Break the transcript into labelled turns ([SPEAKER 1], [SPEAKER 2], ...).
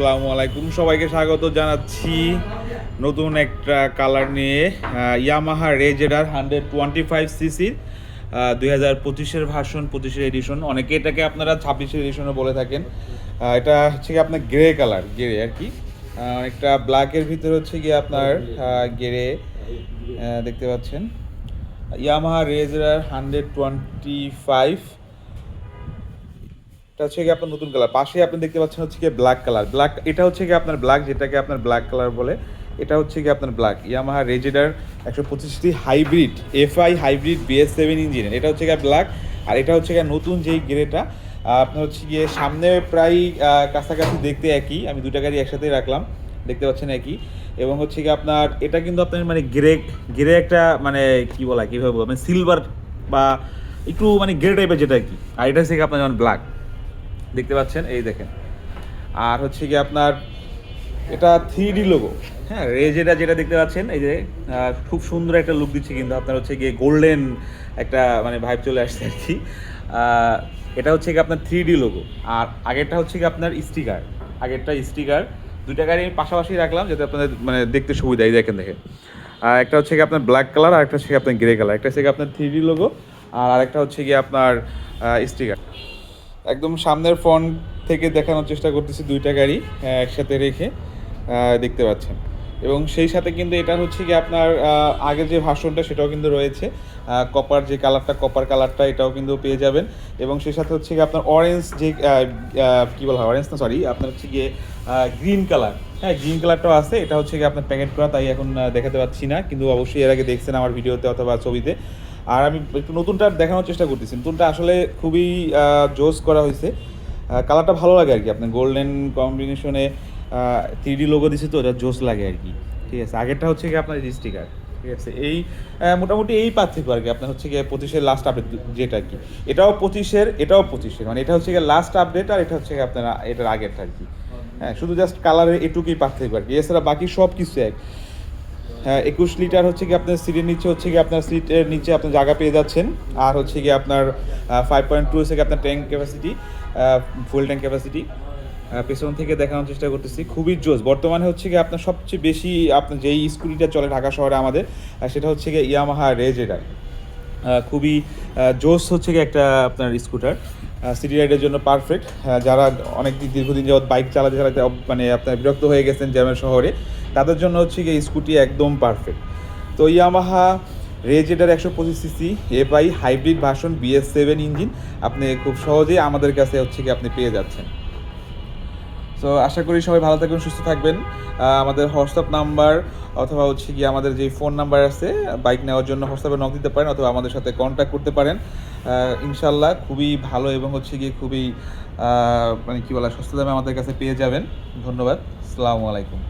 [SPEAKER 1] আসসালামু আলাইকুম, সবাইকে স্বাগত জানাচ্ছি নতুন একটা কালার নিয়ে। ইয়ামাহা রেজেডার 125 সিসির 2025-এর ভার্সন, 25-এর এডিশন। অনেকে এটাকে আপনারা 26-এর এডিশনও বলে থাকেন। এটা হচ্ছে কি আপনার গ্রে কালার, গ্রে আর কি, একটা ব্ল্যাকের ভিতরে হচ্ছে গিয়ে আপনার গ্রে দেখতে পাচ্ছেন। ইয়ামাহা রেজেডার 125, এটা হচ্ছে কি আপনার নতুন কালার। পাশে আপনি দেখতে পাচ্ছেন হচ্ছে কি ব্ল্যাক কালার, ব্ল্যাক, এটা হচ্ছে কি আপনার ব্ল্যাক, যেটাকে আপনার ব্ল্যাক কালার বলে, এটা হচ্ছে কি আপনার black. Yamaha রেজেডার 125 hybrid, FI hybrid BS7 ইঞ্জিনের, এটা হচ্ছে গিয়ে ব্ল্যাক। আর এটা হচ্ছে গিয়ে নতুন যেই গ্রেটা, আপনার হচ্ছে গিয়ে সামনে প্রায় কাছাকাছি দেখতে একই, আমি দুটা গাড়ি একসাথেই রাখলাম, দেখতে পাচ্ছেন একই। এবং হচ্ছে কি আপনার এটা কিন্তু আপনার মানে গ্রে, গ্রে একটা মানে কি বলা, কীভাবে বলবো, মানে সিলভার বা একটু মানে গ্রে টাইপের যেটা আর কি। আর এটা হচ্ছে কি আপনার যেমন ব্ল্যাক দেখতে পাচ্ছেন, এই দেখেন। আর হচ্ছে কি আপনার এটা 3D লোগো, হ্যাঁ, রেজেটা যেটা দেখতে পাচ্ছেন, এই যে খুব সুন্দর একটা লুক দিচ্ছে, কিন্তু আপনার হচ্ছে গিয়ে গোল্ডেন একটা মানে ভাইব চলে আসছে আর কি। এটা হচ্ছে কি আপনার 3D লোগো। আর আগেরটা হচ্ছে কি আপনার স্টিকার, আগেরটা স্টিকার। দুইটা গাড়ি আমি পাশাপাশি রাখলাম যাতে আপনাদের মানে দেখতে সুবিধা। এই দেখেন দেখেন, একটা হচ্ছে কি আপনার ব্ল্যাক কালার, আর একটা হচ্ছে কি আপনার গ্রে কালার। একটা হচ্ছে কি আপনার 3D লোগো, আর আরেকটা হচ্ছে কি আপনার স্টিকার। একদম সামনের ফ্রন্ট থেকে দেখানোর চেষ্টা করতেছি দুইটা গাড়ি একসাথে রেখে, দেখতে পাচ্ছেন। এবং সেই সাথে কিন্তু এটা হচ্ছে কি আপনার আগের যে ভার্সনটা সেটাও কিন্তু রয়েছে, কপার যে কালারটা, কপার কালারটা এটাও কিন্তু পেয়ে যাবেন। এবং সেই সাথে হচ্ছে কি আপনার অরেঞ্জ যে কী বলা হয়, অরেঞ্জ না সরি, আপনার হচ্ছে গিয়ে গ্রিন কালার, হ্যাঁ গ্রিন কালারটাও আছে। এটা হচ্ছে কি আপনার প্যাকেট করা, তাই এখন দেখাতে পাচ্ছি না, কিন্তু অবশ্যই এর আগে দেখছেন আমার ভিডিওতে অথবা ছবিতে। আর আমি একটু নতুনটা দেখানোর চেষ্টা করতেছি। নতুনটা আসলে খুবই জোস করা হয়েছে, কালারটা ভালো লাগে আর কি, আপনার গোল্ডেন কম্বিনেশনে 3D লোগো দিছে, তো এটা জোস লাগে আর কি। ঠিক আছে, আগেরটা হচ্ছে কি আপনার স্টিকার। ঠিক আছে, এই মোটামুটি এই পার্থক্য আর কি। আপনার হচ্ছে গিয়ে 25-এর লাস্ট আপডেট যেটা আর কি, এটাও 25-এর, এটাও 25-এর, মানে এটা হচ্ছে গিয়ে লাস্ট আপডেট, আর এটা হচ্ছে গিয়ে আপনার এটার আগেরটা আর কি। হ্যাঁ, শুধু জাস্ট কালারের এটুকুই পার্থক্য আর কি, এছাড়া বাকি সব কিছু এক। হ্যাঁ, 21 লিটার হচ্ছে কি আপনার সিটের নিচে, হচ্ছে কি আপনার সিটের নিচে আপনার জায়গা পেয়ে যাচ্ছেন। আর হচ্ছে কি আপনার 5.2 হচ্ছে কি আপনার tank capacity, full tank capacity. পেছন থেকে দেখানোর চেষ্টা করতেছি, খুবই জোস। বর্তমানে হচ্ছে কি আপনার সবচেয়ে বেশি আপনার যেই স্কুটিটা চলে ঢাকা শহরে আমাদের, সেটা হচ্ছে কি ইয়ামাহা রেজেডার। খুবই জোস হচ্ছে কি একটা আপনার স্কুটার, সিটি রাইডের জন্য পারফেক্ট। যারা অনেক দীর্ঘদিন যাবৎ বাইক চালাতে চালাতে মানে আপনার বিরক্ত হয়ে গেছেন জ্যামের শহরে, তাদের জন্য হচ্ছে কি স্কুটি একদম পারফেক্ট। তো Yamaha রেজেডার 125 CC FI hybrid version BS7 engine আপনি খুব সহজেই আমাদের কাছে হচ্ছে কি আপনি পেয়ে যাচ্ছেন। সো আশা করি সবাই ভালো থাকবেন, সুস্থ থাকবেন। আমাদের হোয়াটসঅ্যাপ নাম্বার অথবা হচ্ছে কি আমাদের যে ফোন নাম্বার আছে, বাইক নেওয়ার জন্য হোয়াটসঅ্যাপে নক দিতে পারেন অথবা আমাদের সাথে কন্ট্যাক্ট করতে পারেন। ইনশাল্লাহ খুবই ভালো এবং হচ্ছে গিয়ে খুবই মানে কী বলা, সস্তা দামে আমাদের কাছে পেয়ে যাবেন। ধন্যবাদ, আসসালামু আলাইকুম।